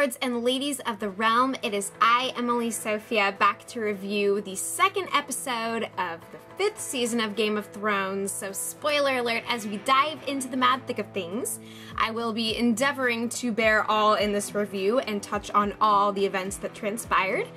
lords and ladies of the realm, it is I, EmmightySofia, back to review the second episode of the 5th season of Game of Thrones. So spoiler alert, as we dive into the mad thick of things, I will be endeavoring to bear all in this review and touch on all the events that transpired.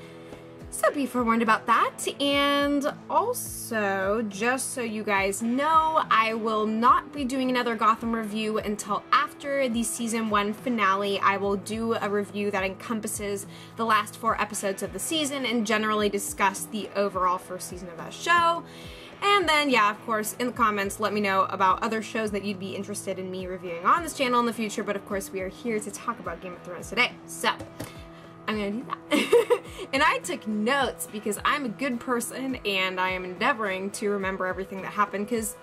So be forewarned about that. And also, just so you guys know, I will not be doing another Gotham review until after the season 1 finale. I will do a review that encompasses the last 4 episodes of the season and generally discuss the overall first season of that show. And then, yeah, of course, in the comments, let me know about other shows that you'd be interested in me reviewing on this channel in the future. But of course, we are here to talk about Game of Thrones today. So I'm gonna do that. And I took notes because I'm a good person and I am endeavoring to remember everything that happened, because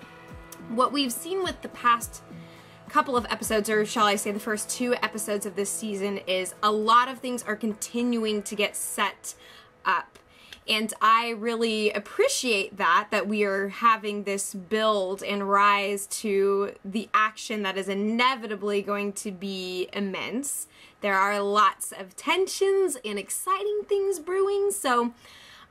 what we've seen with the past couple of episodes, or shall I say the first 2 episodes of this season, is a lot of things are continuing to get set up. And I really appreciate that we are having this build and rise to the action that is inevitably going to be immense. There are lots of tensions and exciting things brewing, so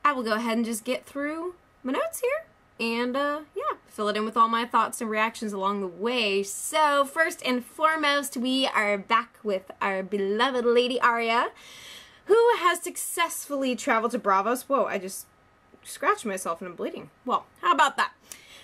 I will go ahead and just get through my notes here and, yeah, fill it in with all my thoughts and reactions along the way. So, first and foremost, we are back with our beloved Lady Arya, who has successfully traveled to Braavos. Whoa, I just scratched myself and I'm bleeding. Well, how about that?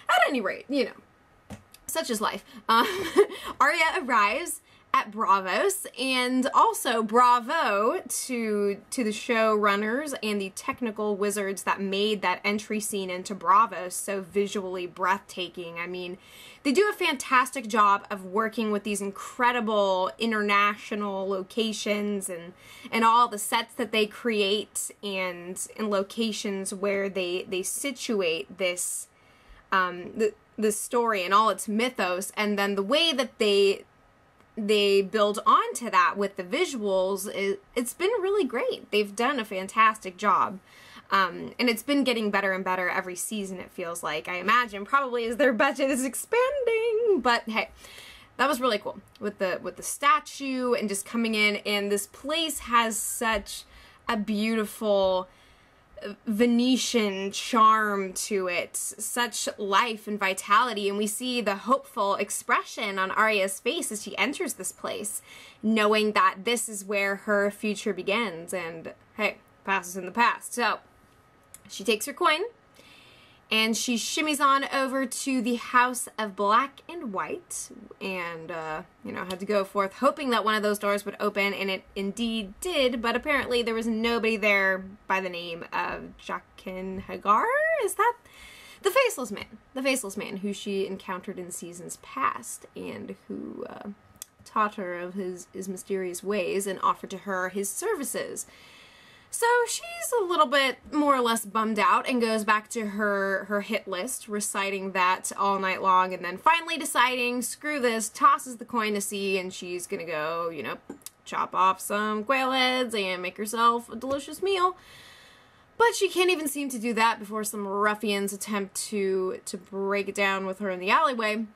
At any rate, you know, such is life. Arya arrives at Braavos, and also bravo to the showrunners and the technical wizards that made that entry scene into Braavos so visually breathtaking. I mean, they do a fantastic job of working with these incredible international locations and all the sets that they create and in locations where they situate this the story and all its mythos, and then the way that they build onto that with the visuals, it's been really great. They've done a fantastic job. And it's been getting better and better every season, it feels like. I imagine probably as their budget is expanding, but hey, that was really cool with the statue and just coming in, and this place has such a beautiful Venetian charm to it, such life and vitality, and we see the hopeful expression on Arya's face as she enters this place, knowing that this is where her future begins, and hey, past is in the past. So she takes her coin and she shimmies on over to the House of Black and White, and, you know, had to go forth hoping that one of those doors would open, and it indeed did, but apparently there was nobody there by the name of Jaqen Hagar? Is that the Faceless Man? The Faceless Man, who she encountered in seasons past, and who taught her of his mysterious ways and offered to her his services. So she's a little bit more or less bummed out and goes back to her hit list, reciting that all night long, and then finally deciding, screw this, tosses the coin to sea, and she's gonna go, you know, chop off some quail heads and make herself a delicious meal. But she can't even seem to do that before some ruffians attempt to break it down with her in the alleyway.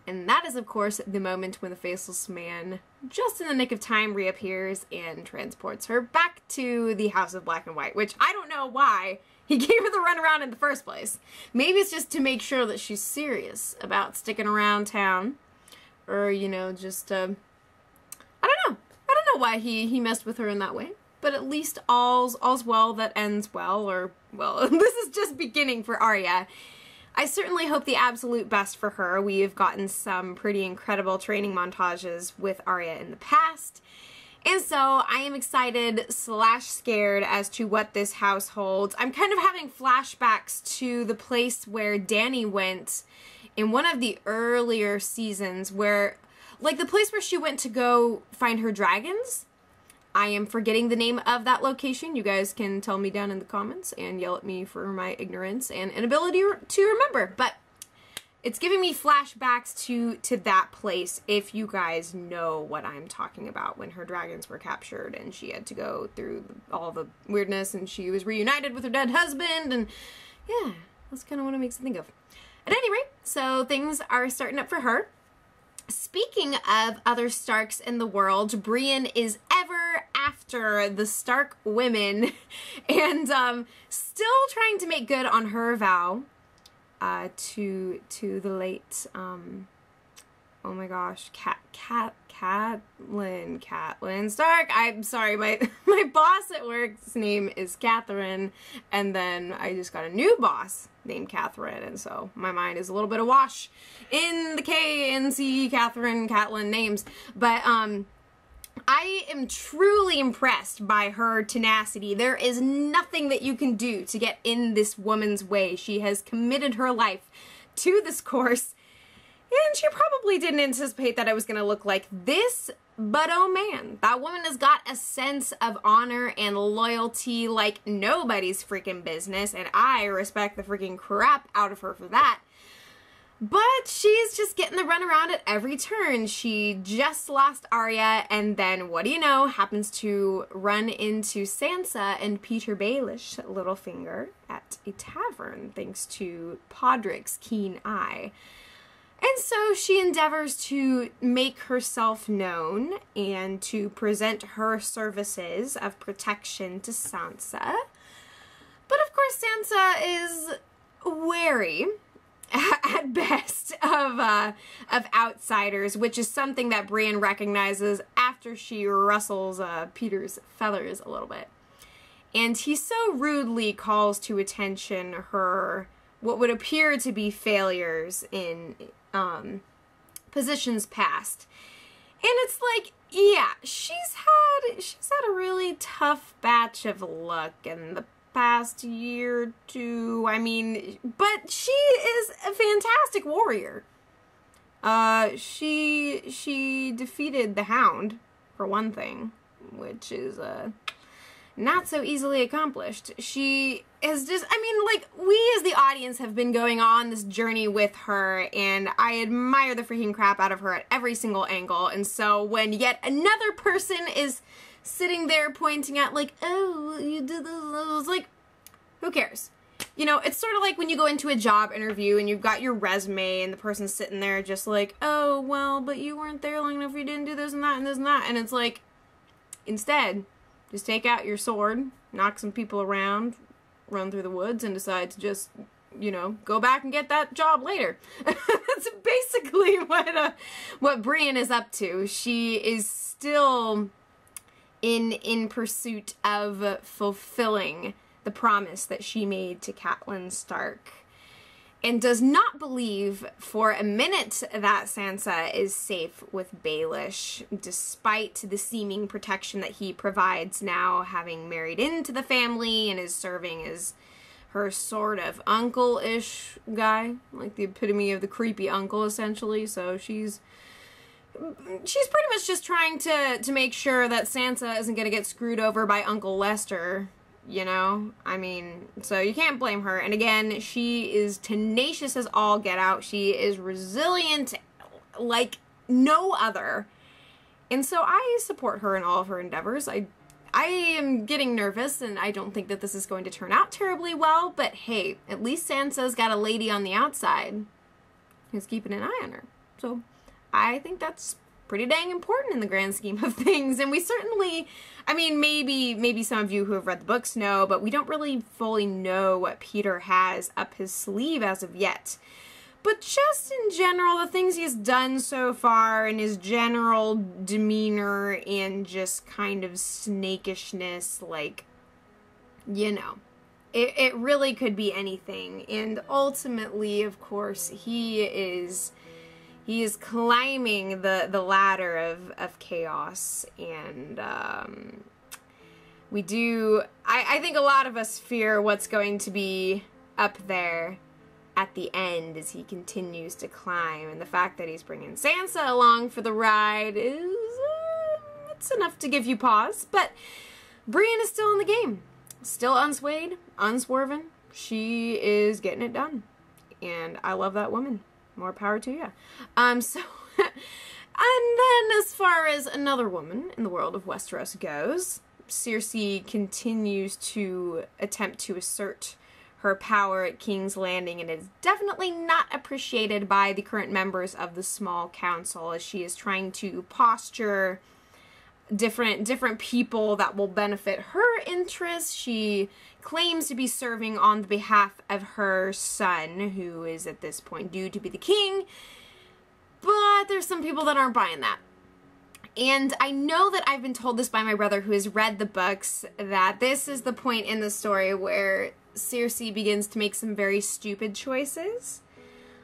And that is, of course, the moment when the Faceless Man, just in the nick of time, reappears and transports her back to the House of Black and White, which I don't know why he gave her the runaround in the first place. Maybe it's just to make sure that she's serious about sticking around town, or, you know, just, I don't know why he messed with her in that way. But at least all's well that ends well, or, well, this is just beginning for Arya. I certainly hope the absolute best for her. We have gotten some pretty incredible training montages with Arya in the past, and so I am excited / scared as to what this house holds. I'm kind of having flashbacks to the place where Dany went in one of the earlier seasons, where, like, the place where she went to go find her dragons. I am forgetting the name of that location. You guys can tell me down in the comments and yell at me for my ignorance and inability to remember. But it's giving me flashbacks to that place, if you guys know what I'm talking about, when her dragons were captured and she had to go through all the weirdness and she was reunited with her dead husband, and yeah, that's kind of what it makes me think of. At any rate, so things are starting up for her. Speaking of other Starks in the world, Brienne is ever after after the Stark women and still trying to make good on her vow to the late, oh my gosh, Catelyn Stark. I'm sorry, my boss at work's name is Catherine, and then I just got a new boss named Catherine, and so my mind is a little bit awash in the K and C Catelyn names, but I am truly impressed by her tenacity. There is nothing that you can do to get in this woman's way. She has committed her life to this course, and she probably didn't anticipate that it was going to look like this, but oh man, that woman has got a sense of honor and loyalty like nobody's freaking business, and I respect the freaking crap out of her for that. But she's just getting the runaround at every turn. She just lost Arya, and then, what do you know, happens to run into Sansa and Peter Baelish, Littlefinger, at a tavern, thanks to Podrick's keen eye. And so she endeavors to make herself known and to present her services of protection to Sansa. But of course Sansa is wary at best of outsiders, which is something that Brienne recognizes after she rustles Peter's feathers a little bit. And he so rudely calls to attention her what would appear to be failures in positions past. And it's like, yeah, she's had a really tough batch of luck in the past year or two. I mean, but she is a fantastic warrior. She defeated the Hound, for one thing, which is not so easily accomplished. She is just, I mean, like, we as the audience have been going on this journey with her, and I admire the freaking crap out of her at every single angle. And so when yet another person is sitting there pointing at, like, oh, you did this, I was like, who cares? You know, it's sort of like when you go into a job interview and you've got your resume and the person's sitting there just like, oh, well, but you weren't there long enough, you didn't do this and that and this and that. And it's like, instead, just take out your sword, knock some people around, run through the woods, and decide to just, you know, go back and get that job later. That's basically what Brienne is up to. She is still in pursuit of fulfilling the promise that she made to Catelyn Stark, and does not believe for a minute that Sansa is safe with Baelish, despite the seeming protection that he provides now, having married into the family and is serving as her sort of uncle-ish guy, like the epitome of the creepy uncle, essentially. So she's pretty much just trying to make sure that Sansa isn't going to get screwed over by Uncle Lester, you know? I mean, so you can't blame her. And again, she is tenacious as all get out. She is resilient like no other. And so I support her in all of her endeavors. I am getting nervous, and I don't think that this is going to turn out terribly well, but hey, at least Sansa's got a lady on the outside who's keeping an eye on her. So I think that's pretty dang important in the grand scheme of things. And we certainly, I mean, maybe some of you who have read the books know, but we don't really fully know what Peter has up his sleeve as of yet. But just in general, the things he's done so far, and his general demeanor and just kind of snakishness, like, you know, it really could be anything. And ultimately, of course, he is climbing the ladder of chaos, and I think a lot of us fear what's going to be up there at the end as he continues to climb, and the fact that he's bringing Sansa along for the ride is it's enough to give you pause. But Brienne is still in the game, still unswayed, unswerving. She is getting it done, and I love that woman. More power to you. And then as far as another woman in the world of Westeros goes, Cersei continues to attempt to assert her power at King's Landing, and is definitely not appreciated by the current members of the small council, as she is trying to posture different people that will benefit her interests. She claims to be serving on the behalf of her son, who is at this point due to be the king, but there's some people that aren't buying that. And I know that I've been told this by my brother, who has read the books, that this is the point in the story where Circe begins to make some very stupid choices,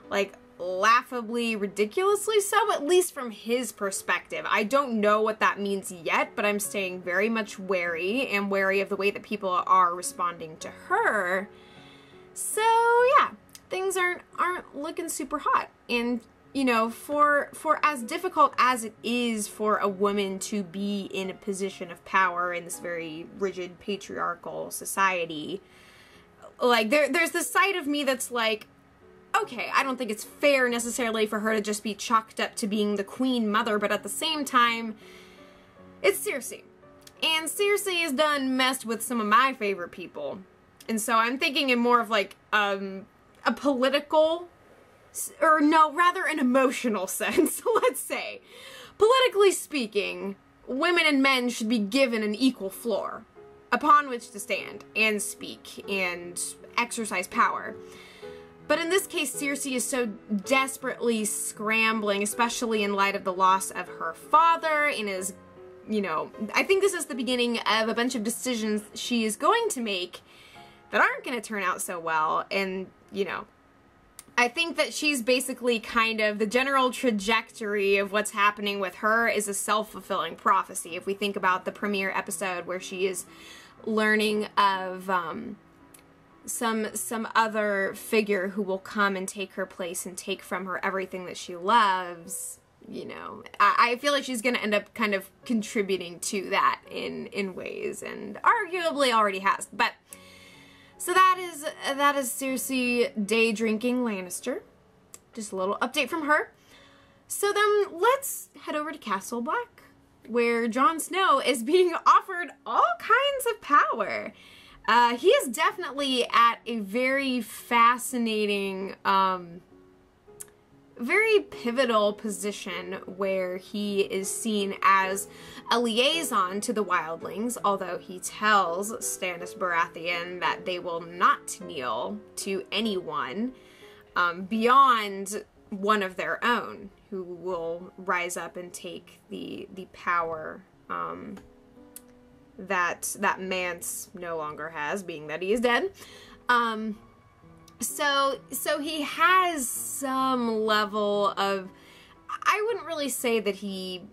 like laughably, ridiculously so, at least from his perspective. I don't know what that means yet, but I'm staying very much wary and wary of the way that people are responding to her. So yeah, things aren't looking super hot. And you know, for as difficult as it is for a woman to be in a position of power in this very rigid patriarchal society, like there's this side of me that's like, okay, I don't think it's fair necessarily for her to just be chalked up to being the queen mother, but at the same time, it's Circe. And Circe has done messed with some of my favorite people. And so I'm thinking in more of like a political, or no, rather an emotional sense, let's say. Politically speaking, women and men should be given an equal floor upon which to stand and speak and exercise power. But in this case, Circe is so desperately scrambling, especially in light of the loss of her father, and is, you know, I think this is the beginning of a bunch of decisions she is going to make that aren't going to turn out so well. And, you know, I think that she's basically kind of, the general trajectory of what's happening with her is a self-fulfilling prophecy. If we think about the premiere episode where she is learning of some other figure who will come and take her place and take from her everything that she loves, you know, I feel like she's going to end up kind of contributing to that in ways, and arguably already has. But so that is Circe day drinking Lannister. Just a little update from her. So then let's head over to Castle Black, where Jon Snow is being offered all kinds of power. He is definitely at a very fascinating, very pivotal position where he is seen as a liaison to the wildlings, although he tells Stannis Baratheon that they will not kneel to anyone beyond one of their own, who will rise up and take the power that Mance no longer has, being that he is dead. So he has some level of, I wouldn't really say that he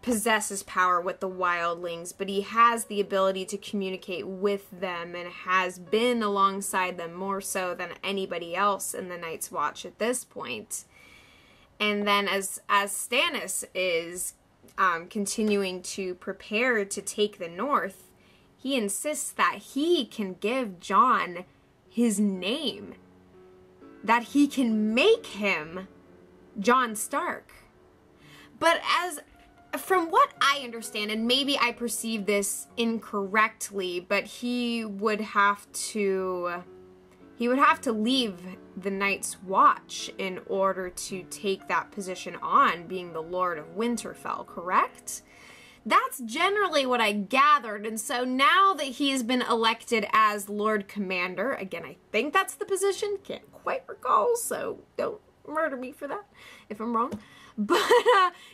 possesses power with the wildlings, but he has the ability to communicate with them and has been alongside them more so than anybody else in the Night's Watch at this point. And then as Stannis is continuing to prepare to take the North, he insists that he can give Jon his name, that he can make him Jon Stark. But from what I understand, and maybe I perceive this incorrectly, but he would have to leave the Night's Watch in order to take that position on, being the Lord of Winterfell, correct? That's generally what I gathered, and so now that he has been elected as Lord Commander, again, I think that's the position, can't quite recall, so don't murder me for that if I'm wrong. But,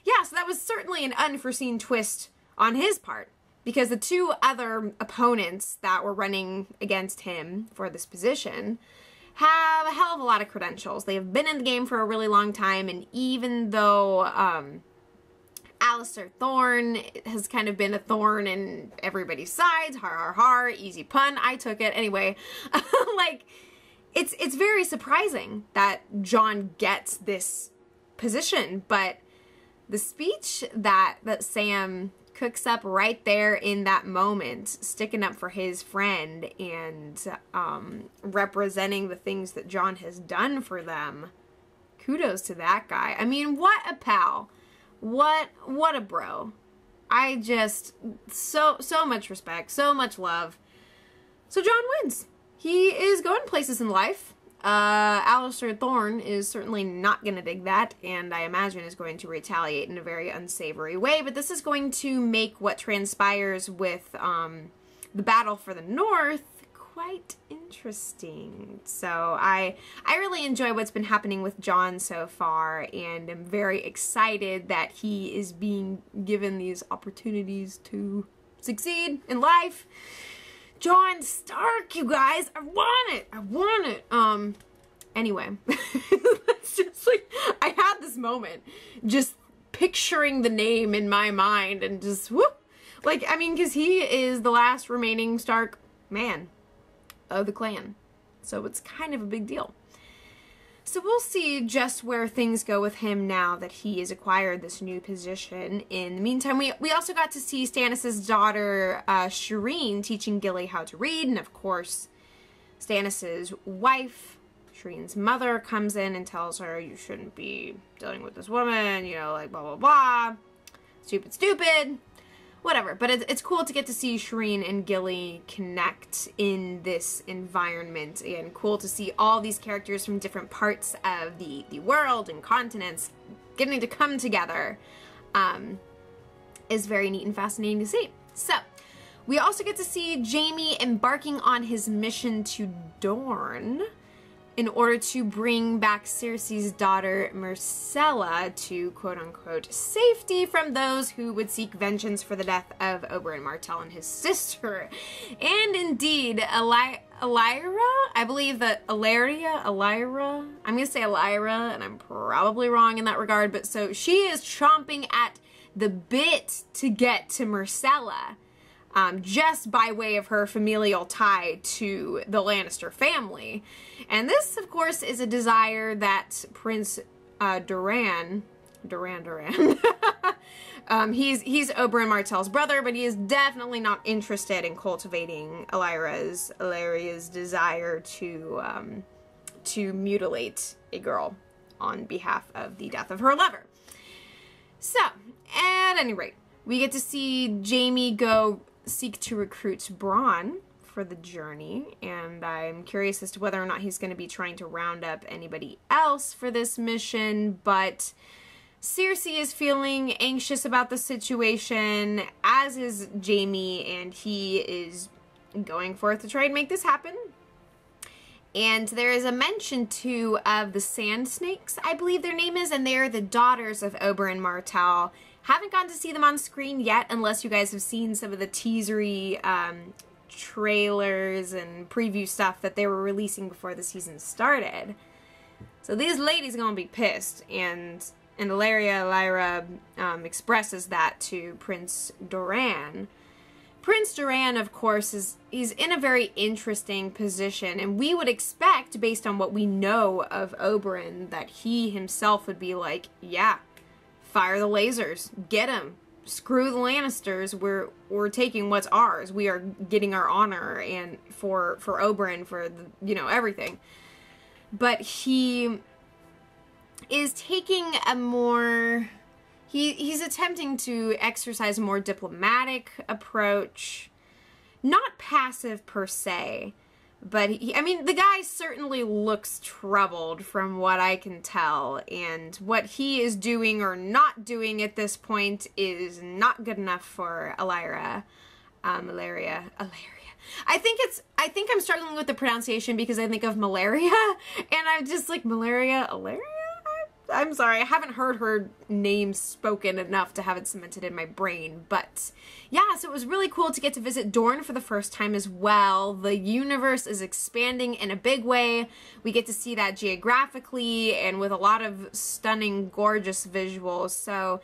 yeah, so that was certainly an unforeseen twist on his part, because the two other opponents that were running against him for this position have a hell of a lot of credentials. They have been in the game for a really long time, and even though Alistair Thorne has kind of been a thorn in everybody's sides, har har har, easy pun, I took it. Anyway, like, it's very surprising that Jon gets this position, but the speech that Sam cooks up right there in that moment, sticking up for his friend and representing the things that Jon has done for them, kudos to that guy. I mean, what a pal. What a bro. I just, so much respect, so much love. So Jon wins. He is going places in life. Alistair Thorne is certainly not going to dig that, and I imagine is going to retaliate in a very unsavory way, but this is going to make what transpires with the battle for the North quite interesting. So I really enjoy what's been happening with John so far, and I'm very excited that he is being given these opportunities to succeed in life. John Stark, you guys, I want it. I want it. Anyway, it's just like, I had this moment just picturing the name in my mind and just whoop. Like, I mean, because he is the last remaining Stark man of the clan. So it's kind of a big deal. So we'll see just where things go with him now that he has acquired this new position. In the meantime, we also got to see Stannis' daughter, Shireen, teaching Gilly how to read. And of course, Stannis' wife, Shireen's mother, comes in and tells her, you shouldn't be dealing with this woman, you know, like blah, blah, blah. Stupid, stupid. Whatever, but it's cool to get to see Shireen and Gilly connect in this environment, and cool to see all these characters from different parts of the world and continents getting to come together. Is very neat and fascinating to see. So, we also get to see Jaime embarking on his mission to Dorne in order to bring back Cersei's daughter Myrcella to quote-unquote safety from those who would seek vengeance for the death of Oberyn Martell and his sister. And indeed, Ellyra, I believe that Ellyra, I'm gonna say Ellyra, and I'm probably wrong in that regard, but so she is chomping at the bit to get to Myrcella. Just by way of her familial tie to the Lannister family. And this, of course, is a desire that Prince Duran, he's Oberyn Martell's brother, but he is definitely not interested in cultivating Ellyra's desire to mutilate a girl on behalf of the death of her lover. So, at any rate, we get to see Jaime go seek to recruit Bronn for the journey, and I'm curious as to whether or not he's going to be trying to round up anybody else for this mission, but Cersei is feeling anxious about the situation, as is Jaime, and he is going forth to try and make this happen. And there is a mention, too, of the Sand Snakes, I believe their name is, and they are the daughters of Oberyn Martell. Haven't gotten to see them on screen yet, unless you guys have seen some of the teasery trailers and preview stuff that they were releasing before the season started. So these ladies are gonna be pissed, and Ellyra expresses that to Prince Doran. Prince Doran, of course, he's in a very interesting position, and we would expect, based on what we know of Oberyn, that he himself would be like, yeah, fire the lasers, get him, screw the Lannisters, we're taking what's ours, we are getting our honor, and for Oberyn, for the, you know, everything. But he is taking a more, he's attempting to exercise a more diplomatic approach, not passive per se, but I mean, the guy certainly looks troubled from what I can tell, and what he is doing or not doing at this point is not good enough for Ellyra. Ellyra. I think I'm struggling with the pronunciation because I think of malaria, and I'm just like, malaria, Ellyra? I'm sorry, I haven't heard her name spoken enough to have it cemented in my brain, but yeah, so it was really cool to get to visit Dorne for the first time as well. The universe is expanding in a big way. We get to see that geographically and with a lot of stunning, gorgeous visuals, so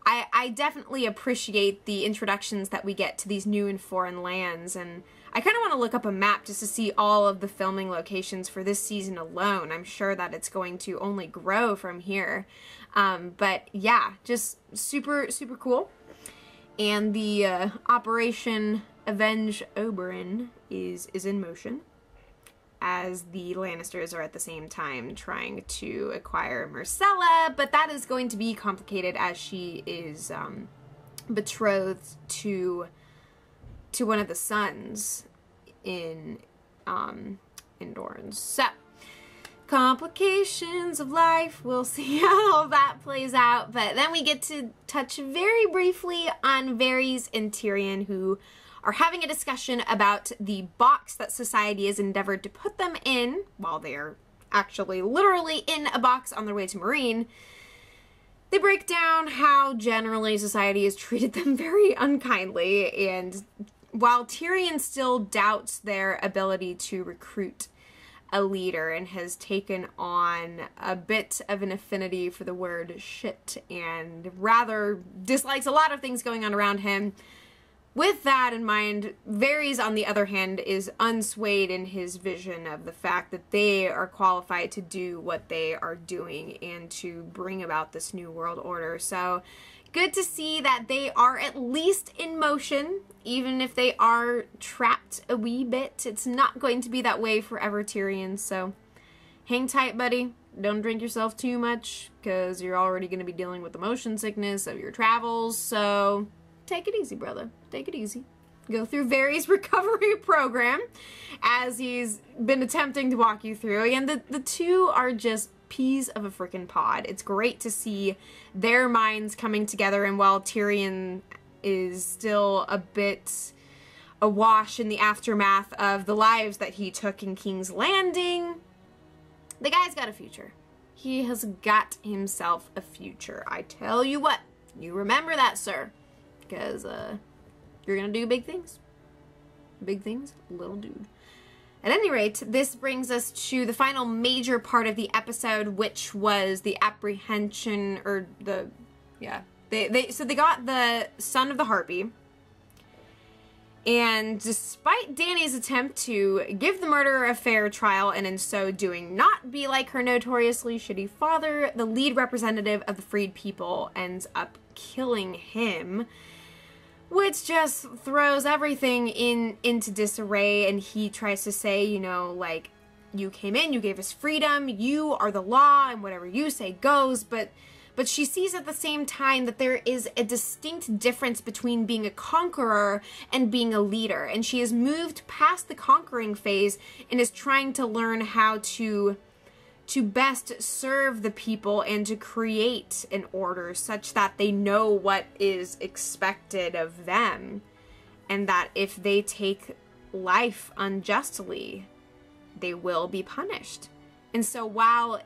I definitely appreciate the introductions that we get to these new and foreign lands, and I kind of want to look up a map just to see all of the filming locations for this season alone. I'm sure that it's going to only grow from here. But yeah, just super, super cool. And the Operation Avenge Oberyn is in motion, as the Lannisters are at the same time trying to acquire Myrcella, but that is going to be complicated as she is betrothed to one of the sons in Dorne. So complications of life. We'll see how all that plays out. But then we get to touch very briefly on Varys and Tyrion, who are having a discussion about the box that society has endeavored to put them in, while they're actually literally in a box on their way to Meereen. They break down how generally society has treated them very unkindly, and while Tyrion still doubts their ability to recruit a leader and has taken on a bit of an affinity for the word shit and rather dislikes a lot of things going on around him, with that in mind, Varys, on the other hand, is unswayed in his vision of the fact that they are qualified to do what they are doing and to bring about this new world order. So, good to see that they are at least in motion, even if they are trapped a wee bit. It's not going to be that way forever, Tyrion, so hang tight, buddy. Don't drink yourself too much, because you're already going to be dealing with the motion sickness of your travels, so take it easy, brother. Take it easy. Go through Varys' recovery program, as he's been attempting to walk you through. And the two are just peas of a freaking pod. It's great to see their minds coming together. And while Tyrion is still a bit awash in the aftermath of the lives that he took in King's Landing, the guy's got a future. He has got himself a future. I tell you what, you remember that, sir. Because, you're gonna do big things. Big things, little dude. At any rate, this brings us to the final major part of the episode, which was the apprehension, or the, yeah. So they got the son of the Harpy. And despite Dany's attempt to give the murderer a fair trial, and in so doing not be like her notoriously shitty father, the lead representative of the freed people ends up killing him, which just throws everything into disarray. And he tries to say, you know, like, you came in, you gave us freedom, you are the law, and whatever you say goes, but she sees at the same time that there is a distinct difference between being a conqueror and being a leader, and she has moved past the conquering phase and is trying to learn how to best serve the people and to create an order such that they know what is expected of them, and that if they take life unjustly, they will be punished. And so while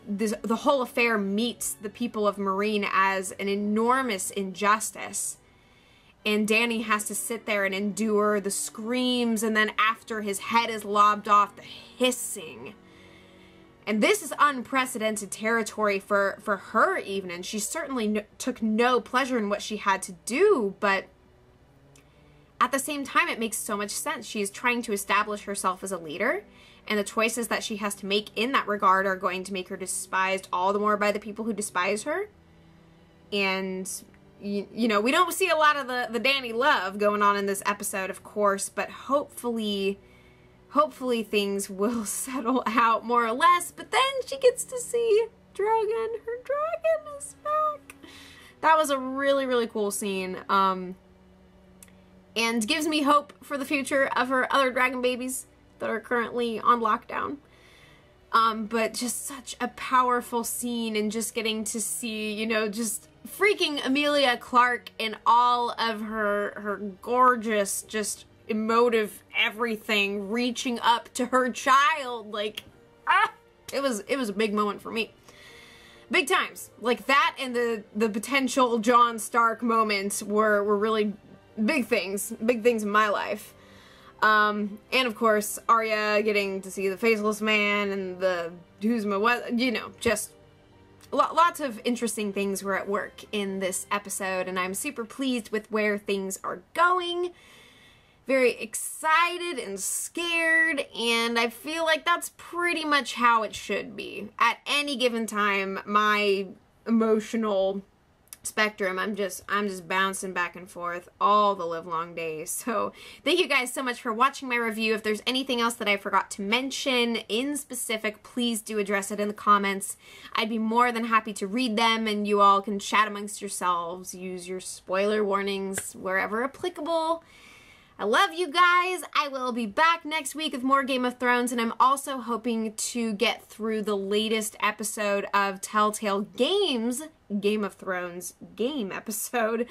the whole affair meets the people of Meereen as an enormous injustice, and Dany has to sit there and endure the screams, and then after his head is lobbed off, the hissing. And this is unprecedented territory for her even, and she certainly took no pleasure in what she had to do, but at the same time, it makes so much sense. She's trying to establish herself as a leader, and the choices that she has to make in that regard are going to make her despised all the more by the people who despise her. And, you know, we don't see a lot of the Dany love going on in this episode, of course, but hopefully things will settle out more or less. But then she gets to see Dragon. Her dragon is back. That was a really, really cool scene. And gives me hope for the future of her other dragon babies that are currently on lockdown. But just such a powerful scene, and just getting to see, you know, just freaking Emilia Clarke in all of her gorgeous, just emotive everything, reaching up to her child, like, it was a big moment for me. Big times. Like that, and the potential Jon Stark moments were really big things in my life. And of course, Arya getting to see the Faceless Man and the you know, just lots of interesting things were at work in this episode, and I'm super pleased with where things are going. Very excited and scared, and I feel like that's pretty much how it should be. At any given time, my emotional spectrum, I'm just bouncing back and forth all the livelong days. So thank you guys so much for watching my review. If there's anything else that I forgot to mention in specific, please do address it in the comments. I'd be more than happy to read them, and you all can chat amongst yourselves, use your spoiler warnings wherever applicable. I love you guys. I will be back next week with more Game of Thrones, and I'm also hoping to get through the latest episode of Telltale Games Game of Thrones game episode.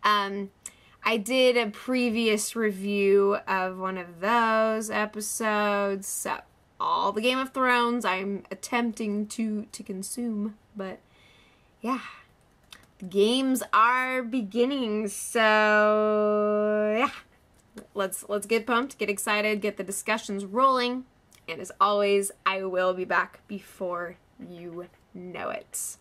I did a previous review of one of those episodes, so all the Game of Thrones I'm attempting to consume, but yeah, the games are beginning, so yeah. Let's get pumped, get excited, get the discussions rolling, and as always, I will be back before you know it.